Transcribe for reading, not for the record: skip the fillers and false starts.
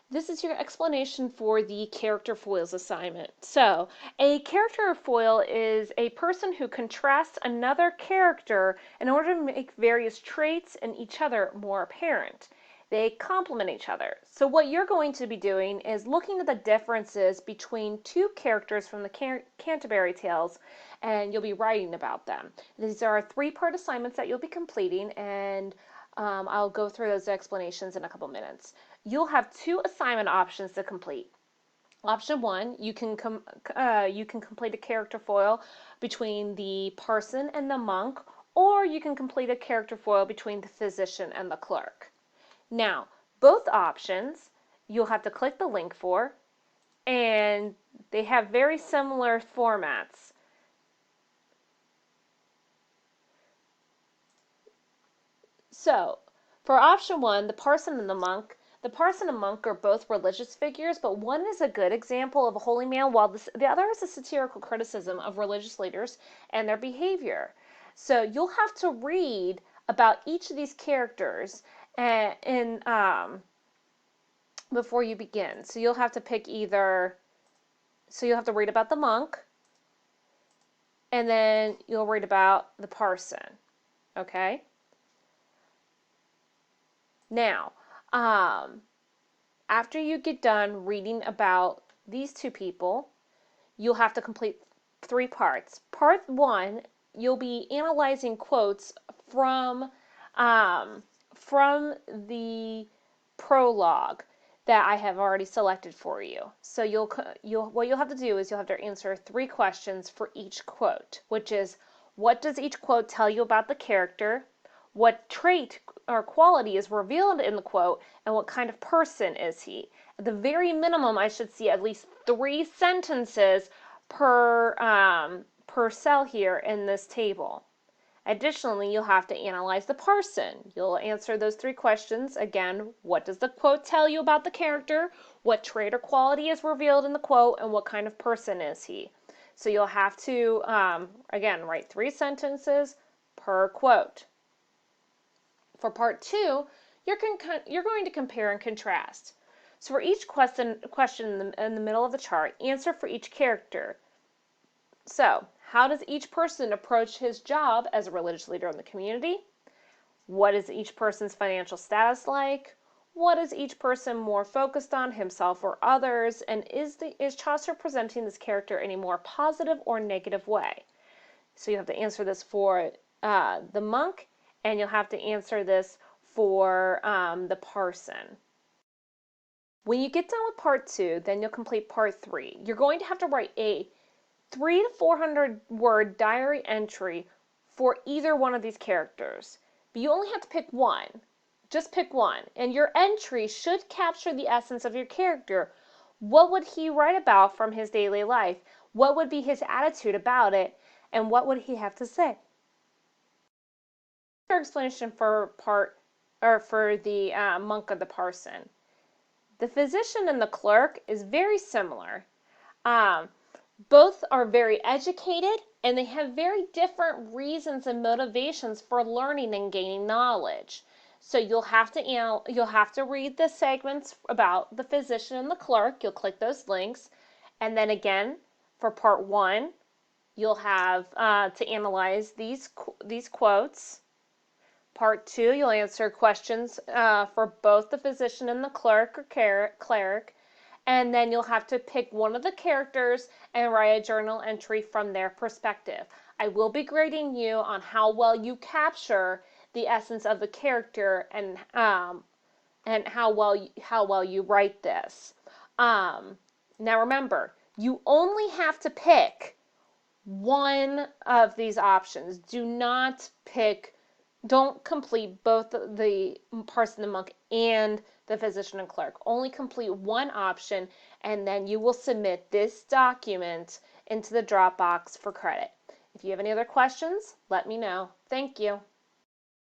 This is your explanation for the character foils assignment. So, a character foil is a person who contrasts another character in order to make various traits in each other more apparent. They complement each other. So what you're going to be doing is looking at the differences between two characters from the Canterbury Tales, and you'll be writing about them. These are three-part assignments that you'll be completing, and I'll go through those explanations in a couple minutes. You'll have two assignment options to complete. Option one, you can complete a character foil between the parson and the monk, or you can complete a character foil between the physician and the clerk. Now, both options you'll have to click the link for, and they have very similar formats. So, for option one, the parson and the monk are both religious figures, but one is a good example of a holy man, while the other is a satirical criticism of religious leaders and their behavior. So you'll have to read about each of these characters before you begin. So you'll have to pick you'll have to read about the monk, and then you'll read about the parson. Okay? Now, after you get done reading about these two people, you'll have to complete three parts. Part one, you'll be analyzing quotes from the prologue that I have already selected for you. So what you'll have to do is you'll have to answer three questions for each quote, which is, what does each quote tell you about the character? What trait or quality is revealed in the quote, and what kind of person is he? At the very minimum, I should see at least 3 sentences per cell here in this table. Additionally, you'll have to analyze the parson. You'll answer those 3 questions. Again, what does the quote tell you about the character? What trait or quality is revealed in the quote? And what kind of person is he? So you'll have to, again, write 3 sentences per quote. For part 2, you're going to compare and contrast. So for each question in the middle of the chart, answer for each character. So, how does each person approach his job as a religious leader in the community? What is each person's financial status like? What is each person more focused on, himself or others? And is Chaucer presenting this character in a more positive or negative way? So you have to answer this for the monk, and you'll have to answer this for the parson. When you get done with part 2, then you'll complete part 3. You're going to have to write a 300 to 400 word diary entry for either one of these characters. But you only have to pick one. Just pick one. And your entry should capture the essence of your character. What would he write about from his daily life? What would be his attitude about it? And what would he have to say? Our explanation for the monk or the parson. The physician and the clerk is very similar. Both are very educated, and they have very different reasons and motivations for learning and gaining knowledge. So you'll have to read the segments about the physician and the clerk. You'll click those links, and then again for part 1, you'll have to analyze these quotes. Part 2, you'll answer questions for both the physician and the clerk or cleric. And then you'll have to pick one of the characters and write a journal entry from their perspective. I will be grading you on how well you capture the essence of the character and how well you write this. Now remember, you only have to pick one of these options. Don't complete both the parson, the monk, and the physician and clerk. Only complete one option, and then you will submit this document into the Dropbox for credit. If you have any other questions, let me know. Thank you.